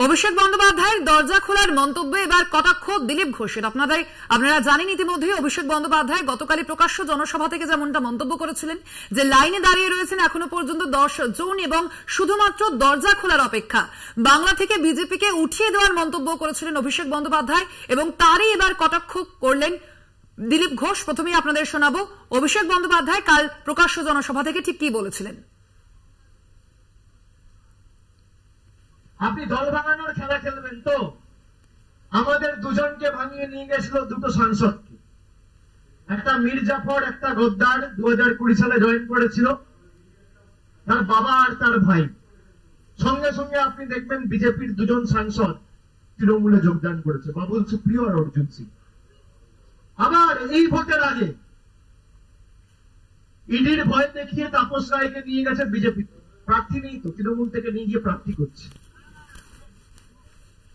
অভিষেক বন্দ্যোপাধ্যায়ের দরজা খোলার মন্তব্যে এবার কটাক্ষ দিলীপ ঘোষের। আপনারা জানেন ইতিমধ্যে অভিষেক বন্দ্যোপাধ্যায় গতকালই প্রকাশ্য জনসভা থেকে যেমনটা মন্তব্য করেছিলেন যে লাইনে দাঁড়িয়ে রয়েছেন এখনো পর্যন্ত 10 জন এবং শুধুমাত্র দরজা খোলার অপেক্ষা। বাংলা থেকে বিজেপিকে উঠিয়ে দেওয়ার মন্তব্য করেছিলেন অভিষেক বন্দ্যোপাধ্যায় এবং তারই এবার কটাক্ষ করলেন দিলীপ ঘোষ। প্রথমেই আপনাদের শোনাবো অভিষেক বন্দ্যোপাধ্যায় কাল প্রকাশ্য জনসভা থেকে ঠিক কি বলেছিলেন। আপনি দল ভাঙানোর খেলা খেলবেন তো? আমাদের দুজনকে ভাঙিয়ে নিয়ে গেছিল দুটো সাংসদকে, একটা মীর জাফর, একটা গদ্দার 2020 সালে জয়েন করেছিল, তার বাবা আর তার ভাই। সঙ্গে সঙ্গে আপনি দেখবেন বিজেপির দুজন সাংসদ তৃণমূলে যোগদান করেছে, বাবুল সুপ্রিয় আর অর্জুন সিং। আবার এই ভোটের আগে ইডির ভয় দেখিয়ে তাপস রায়কে নিয়ে গেছে বিজেপি, প্রার্থী নেই তো, তৃণমূল থেকে নিয়ে গিয়ে প্রার্থী করছে।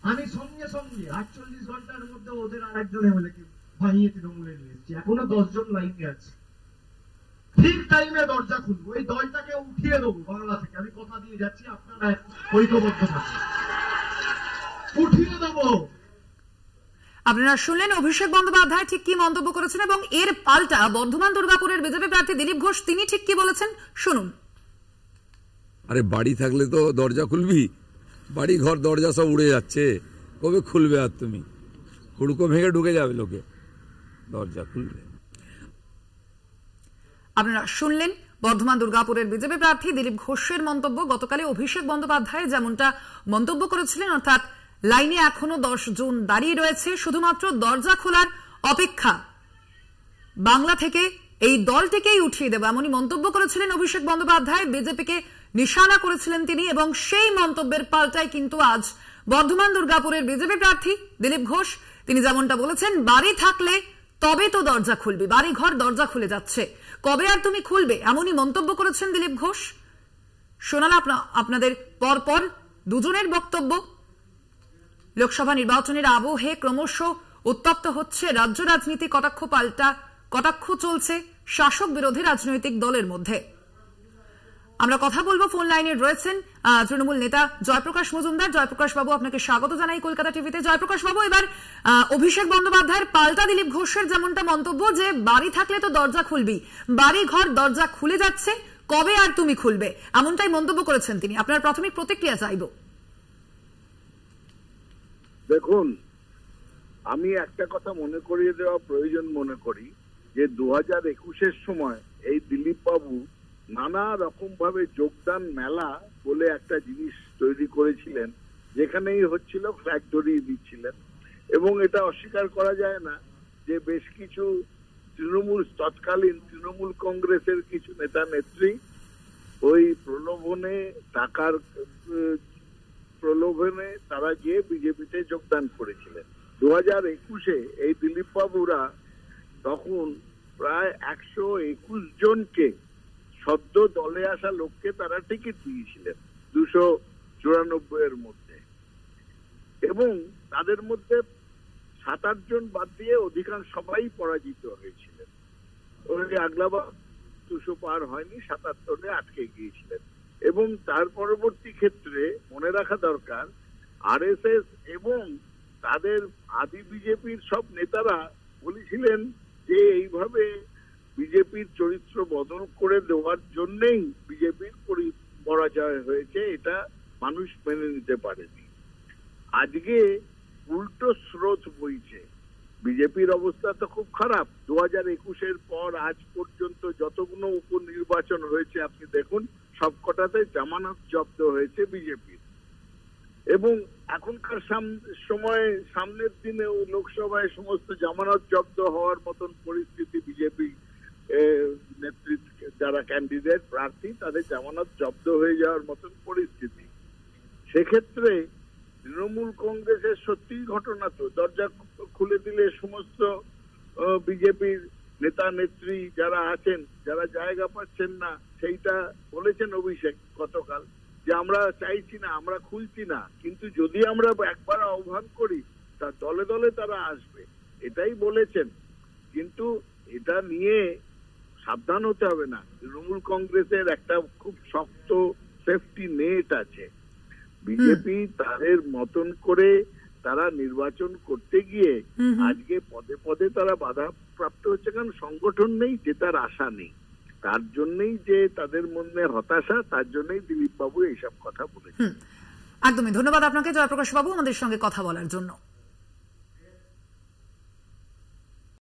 আমি সঙ্গে সঙ্গে 48 ঘন্টার মধ্যে ওদের আরেকজন এমএলএকে ভাঙিয়ে তৃণমূলে নিয়ে এসেছি। এখনো 10 জন লাইনে আছে। ঠিক টাইমে দরজা খুলবো, এই দলটাকে উঠিয়ে দেবো বাংলা থেকে। আমি কথা দিয়ে যাচ্ছি, আপনারা ঐক্যবদ্ধ থাকুন, উঠিয়ে দেবো। আপনারা শুনলেন অভিষেক বন্দ্যোপাধ্যায় ঠিক কি মন্তব্য করেছেন এবং এর পাল্টা বর্ধমান দুর্গাপুরের বিজেপি প্রার্থী দিলীপ ঘোষ তিনি ঠিক কি বলেছেন শুনুন। আরে বাড়ি থাকলে তো দরজা খুলবি, বাড়ি ঘর দরজা সব উড়ে যাচ্ছে, কবে খুলবে? আর তুমি হুড়কো ভেঙে ঢুকে যাবে লোকে, দরজা খুলবে। আপনারা শুনলেন বর্ধমান দুর্গাপুরের বিজেপি প্রার্থী দিলীপ ঘোষের মন্তব্য। গতকালে অভিষেক বন্দ্যোপাধ্যায় যেমনটা মন্তব্য করেছিলেন, অর্থাৎ লাইনে এখনো 10 জন দাঁড়িয়ে রয়েছে, শুধুমাত্র দরজা খোলার অপেক্ষা, বাংলা থেকে এই দলটিকেই উঠিয়ে দেব, এমনই মন্তব্য করেছিলেন অভিষেক বন্দ্যোপাধ্যায়। বিজেপিকে নিশানা করেছিলেন তিনি এবং সেই মন্তব্যের পাল্টায় কিন্তু আজ বর্ধমান দুর্গাপুরের বিজেপি প্রার্থী দিলীপ ঘোষ তিনি যেমনটা বলেছেন, বাড়ি থাকলে তবে তো দরজা খুলবি, বাড়ি ঘর দরজা খুলে যাচ্ছে, কবে আর তুমি খুলবে, এমনই মন্তব্য করেছেন দিলীপ ঘোষ। শোনালাম আপনাদের পরপর দুজনের বক্তব্য। লোকসভা নির্বাচনের আবহে ক্রমশ উত্তপ্ত হচ্ছে রাজ্য রাজনীতি, কটাক্ষ পাল্টা কটাক্ষ চলছে শাসক বিরোধী রাজনৈতিক দলের মধ্যে। আমরা কথা বলবো, ফোন লাইনে রয়েছেন তৃণমূল নেতা জয়প্রকাশ মজুমদার। জয়প্রকাশ বাবু, আপনাকে স্বাগত জানাই কলকাতা টিভিতে। জয়প্রকাশ বাবু, এবার অভিষেক বন্দ্যোপাধ্যায়ের পাল্টা দিলীপ ঘোষের যেমনটা মন্তব্য যে বাড়ি থাকলে তো দরজা খুলবি, বাড়ি ঘর দরজা খুলে যাচ্ছে, কবে আর তুমি খুলবে, এমনটাই মন্তব্য করেছেন তিনি। আপনার প্রাথমিক প্রতিক্রিয়া চাইব। দেখুন, আমি একটা কথা মনে করিয়ে দেওয়া প্রয়োজন মনে করি যে 2021-এর সময় এই দিলীপ বাবু নানা রকম ভাবে যোগদান মেলা বলে একটা জিনিস তৈরি করেছিলেন, যেখানেই হচ্ছিল ফ্ল্যাগ ধরিয়ে দিচ্ছিলেন। এবং এটা অস্বীকার করা যায় না যে বেশ কিছু তৎকালীন তৃণমূল কংগ্রেসের কিছু নেতা নেত্রী ওই প্রলোভনে, টাকার প্রলোভনে তারা গিয়ে বিজেপিতে যোগদান করেছিলেন। 2021-এ এই দিলীপ বাবুরা তখন প্রায় 121 জনকে, সদ্য দলে আসা লোককে তারা টিকিট দিয়েছিলেন 294-এর মধ্যে, এবং তাদের মধ্যে 7-8 জন বাদ দিয়ে অধিকাংশ সবাই পরাজিত হয়েছিলেন। ওই আগলাবা 200 পার হয়নি, 77-এ আটকে গিয়েছিলেন। এবং তার পরবর্তী ক্ষেত্রে মনে রাখা দরকার, আরএসএস এবং তাদের আদি বিজেপির সব নেতারা বলেছিলেন যে এইভাবে বিজেপির চরিত্র বদল করে দেওয়ার জন্যই বিজেপির পরাজয় হয়েছে, এটা মানুষ মেনে নিতে পারেনি। আজকে উল্টো স্রোত বইছে, বিজেপির অবস্থা তো খুব খারাপ। 2021-এর পর আজ পর্যন্ত যতগুলো উপনির্বাচন হয়েছে আপনি দেখুন, সবকটাতে জামানত জব্দ হয়েছে বিজেপির। এবং এখনকার সময়ে সামনের দিনেও লোকসভায় সমস্ত জামানত জব্দ হওয়ার মতন পরিস্থিতি, বিজেপি নেতৃত্ব যারা ক্যান্ডিডেট প্রার্থী তাদের জামানত জব্দ হয়ে যাওয়ার মতন পরিস্থিতি। সেক্ষেত্রে তৃণমূল কংগ্রেসের সত্যি ঘটনা তো, দরজা খুলে দিলে সমস্ত বিজেপির নেতা নেত্রী যারা আছেন, যারা জায়গা পাচ্ছেন না, সেইটা বলেছেন অভিষেক গতকাল যে আমরা চাইছি না, আমরা খুলছি না, কিন্তু যদি আমরা একবার আহ্বান করি তা দলে দলে তারা আসবে, এটাই বলেছেন। কিন্তু এটা নিয়ে সাবধান হতে হবে না। তৃণমূল কংগ্রেসের একটা খুব শক্ত সেফটি নেট আছে। বিজেপি তাদের মতন করে তারা নির্বাচন করতে গিয়ে আজকে পদে পদে তারা বাধা প্রাপ্ত হচ্ছে, কারণ সংগঠন নেই, জেতার আশা নেই। তার জন্যই যে তাদের মনে হতাশা, তার জন্যই দিলীপ বাবু এইসব কথা বলেছেন। একদমই ধন্যবাদ আপনাকে জয়প্রকাশ বাবু আমাদের সঙ্গে কথা বলার জন্য।